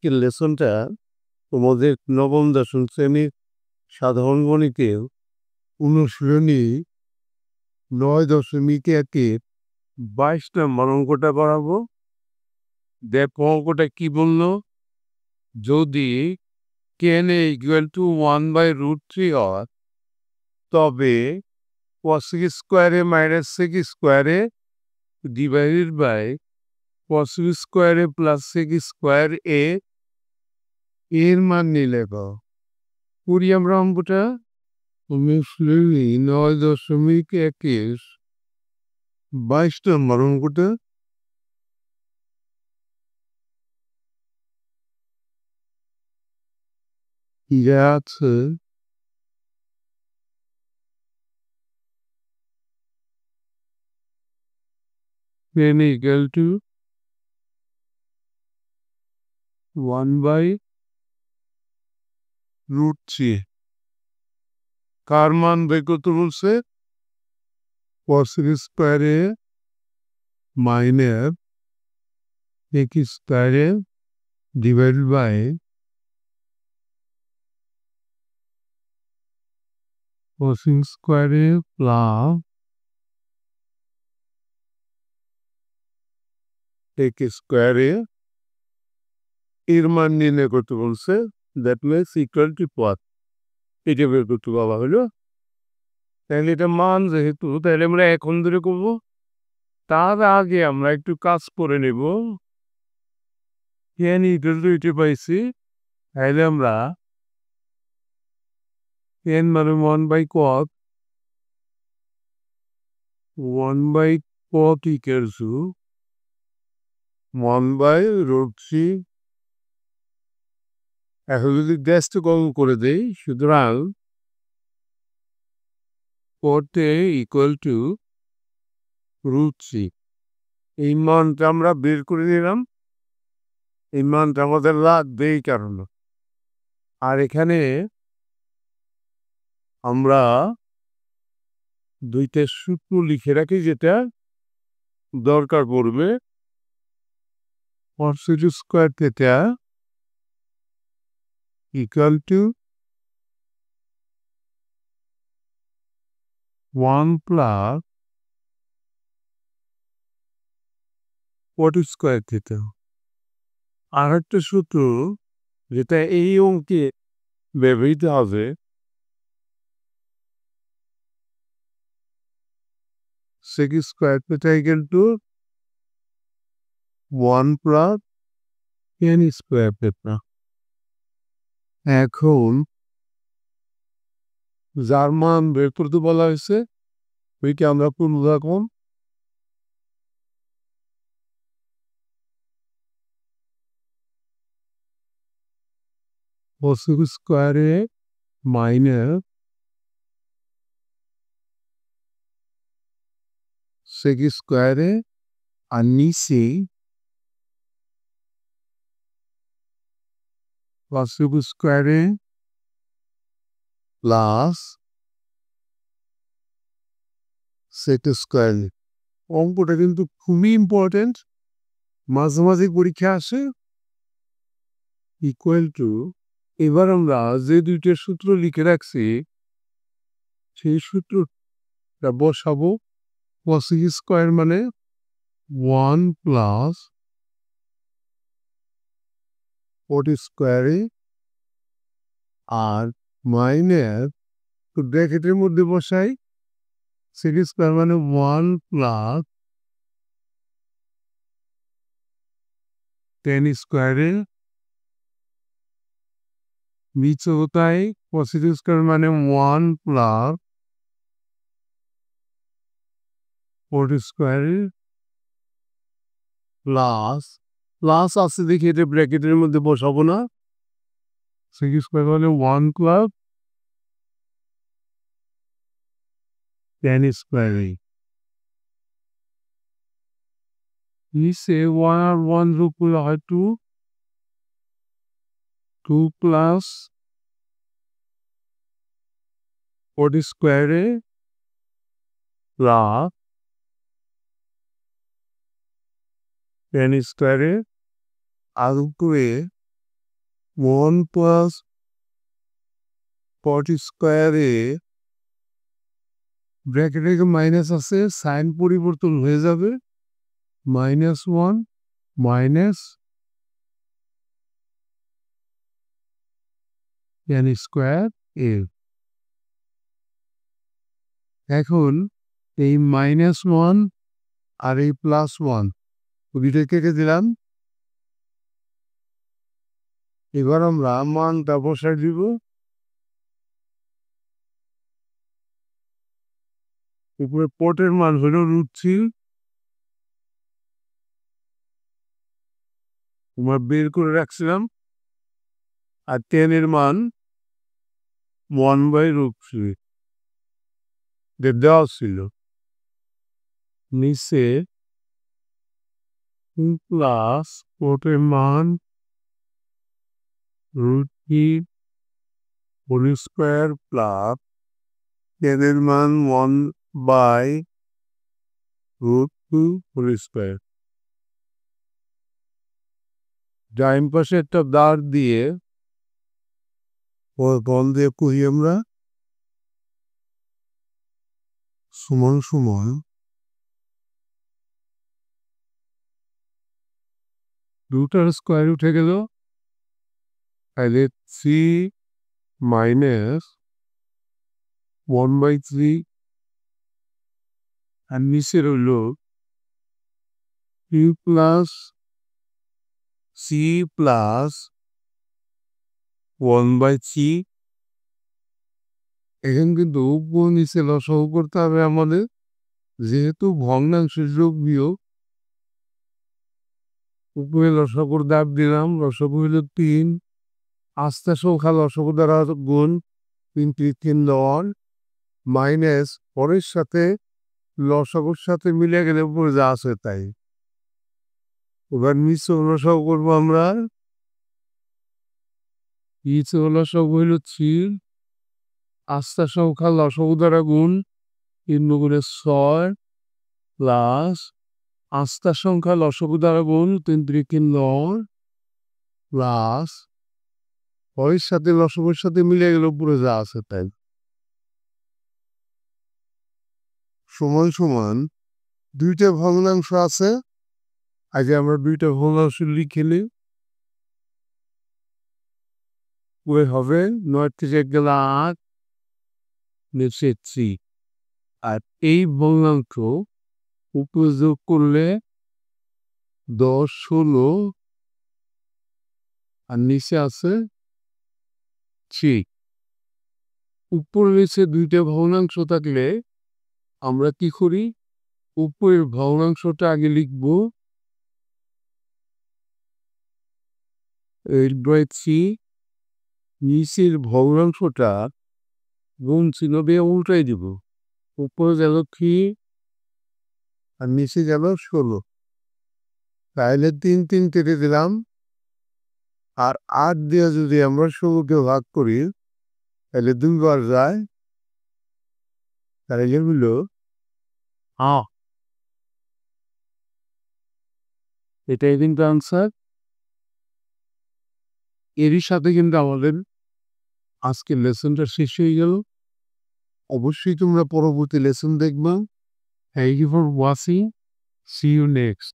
আজকের লেসনটা তোমাদের নবম দশম শ্রেণীর সাধারণ গণিতের অনুশীলনী 9.1-এর 22 নম্বর অঙ্কটা করাবো। দেখো অঙ্কটা কি বললো, যদি kn = 1/√3 হয় তবে cos স্কোয়ারে মাইনাস sec স্কোয়ারে ডিভাইডেড বাই cos স্কোয়ারে প্লাস sec স্কোয়ার এর মান নিলেখো। করি আমরা অঙ্কটা। অনুশীলনী 9.1-এর 22 নম্বর অঙ্কটা। যা আছে n = 1/√3 কার মান বের করতে বলছে? cos স্কোয়ারে মাইনাস sec স্কোয়ারে ডিভাইডেড বাই cos স্কোয়ারে প্লাস sec স্কোয়ারে এর মান নির্ণয় করতে বলছে। That means equal to what? এটা বের করতে বলা হলো। তাহলে এটা মান যেহেতু, তাহলে আমরা এখন ধরে করবো। তার আগে আমরা একটু কাজ করে নেব। n = এটা পাইছি, তাহলে আমরা n মানে 1/cos 1/3 এখন যদি গ্যাসটা কম করে দেই, সুতরাং cos ইকুয়াল টু √3 এই মানটা আমরা বের করে নিলাম। এই মানটা আমাদের লাগবে এই কারণে। আর এখানে আমরা দুইটা সূত্র লিখে রাখি যেটা দরকার পড়বে। cos square theta equal to 1 plus cot square theta. আর একটা সূত্র যেটা এই অঙ্কে ব্যবহৃত হবে, sec square theta equal to 1 plus tan square theta. এখন যার মান বের করতে বলা হয়েছে ওইটা আমরা কোন রকম cos স্কোয়ারে মাইনাস sec স্কোয়ারে আর নিচে cos স্কোয়ারে প্লাস sec স্কোয়ার। অঙ্কটা কিন্তু খুবই ইম্পর্টেন্ট, মাঝে মাঝে পরীক্ষা আসে। ইকুয়াল টু, এবার আমরা যে দুইটা সূত্র লিখে রাখছি সেই সূত্রটা বসাবো। cos স্কোয়ার মানে 1 প্লাস cot স্কোয়ারে আর মাইনাস ব্র্যাকেটের মধ্যে বসাই sec স্কোয়ার মানে 1 প্লাস tan স্কোয়ারে নিচে হতায় cos স্কোয়ার মানে 1 প্লাস cot স্কোয়ারে প্লাস প্লাস আছে দেখি এটা ব্র্যাকেটের মধ্যে বসাবো না। sec স্কোয়ার মানে 1 প্লাস tan স্কোয়ারে নিচে 1 আর 1 যোগ করলে হয় 2 প্লাস cot স্কোয়ারে প্লাস tan স্কোয়ারে আর উপরে 1 প্লাস 40 স্কোয়ারে ব্র্যাকেটে মাইনাস আছে, সাইন পরিবর্তন হয়ে যাবে, -1 মাইনাস n স্কোয়ার a। এখন এই -1 আর এই +1 দুইটা কেটে দিলাম। এবার আমরা মানটা বসাই দিব। উপরে পটের মান হলো √3, আমরা বের করে রাখছিলাম, আর 10 এর মান 1/√3 দেওয়া ছিল। নিচে প্লাস পটের মান √3 হোল স্কোয়ার প্লাস 10 এর মান 1/√2 হোল স্কোয়ার। ডাইন পাশে একটা দাঁড় দিয়ে বল দিয়ে করি আমরা সমান সমান দুটার স্কোয়ার উঠে গেল, তাহলে 3 মাইনাস 1/3 আর নিচে রইল 2 প্লাস c প্লাস 1/3। এখন কিন্তু উপর নিচে লসাগু করতে হবে আমাদের, যেহেতু ভগ্নাংশের যোগ বিয়োগ। উপরে লসাগুর দাব দিলাম, লসাগু হইল 3, আস্তে সংখ্যা লসাগু দ্বারা গুণ 3 3 10 মাইনাস পরের সাথে লসাগুর সাথে মিলে গেলে উপরে যা আছে তাই। এবার নিচে লসাগু করবো আমরা, নিচে লসাগু হইল 3, আস্তে সংখ্যা লসাগু দ্বারা গুণ 3 গুণে 6 প্লাস আস্তে সংখ্যা লসাগু দ্বারা গুণ 3 3 9 প্লাস পরের সাথে লসাগুর সাথে মিলে গেলে উপরে যা আছে তাই, সমান সমান দুইটা ভগ্নাংশ আছে। আগে আমরা দুইটা ভগ্নাংশ লিখে নিই। ওই হবে 9 থেকে গেলে 8, নিচে 3। আর এই ভগ্নাংশ উপরে যোগ করলে 10 16 আর নিচে আছে 3। উপরে নিচে দুইটা ভগ্নাংশ থাকলে আমরা কি করি, উপরের ভগ্নাংশটা আগে লিখব 8/3, নিচের ভগ্নাংশটা গুণ চিহ্ন দিয়ে উল্টাই দিব, উপরে গেল 3 আর নিচে গেল 16। তাহলে 3 3 কেটে দিলাম, আর 8 দিয়ে যদি আমরা 16কে ভাগ করি তাহলে 2 বার যায়, তাহলে হলো এটাই কিন্তু আনসার। এরই সাথে কিন্তু আমাদের আজকের লেসনটা শেষ হয়ে গেল। অবশ্যই তোমরা পরবর্তী লেসন দেখবা। Thank you for watching, see you next.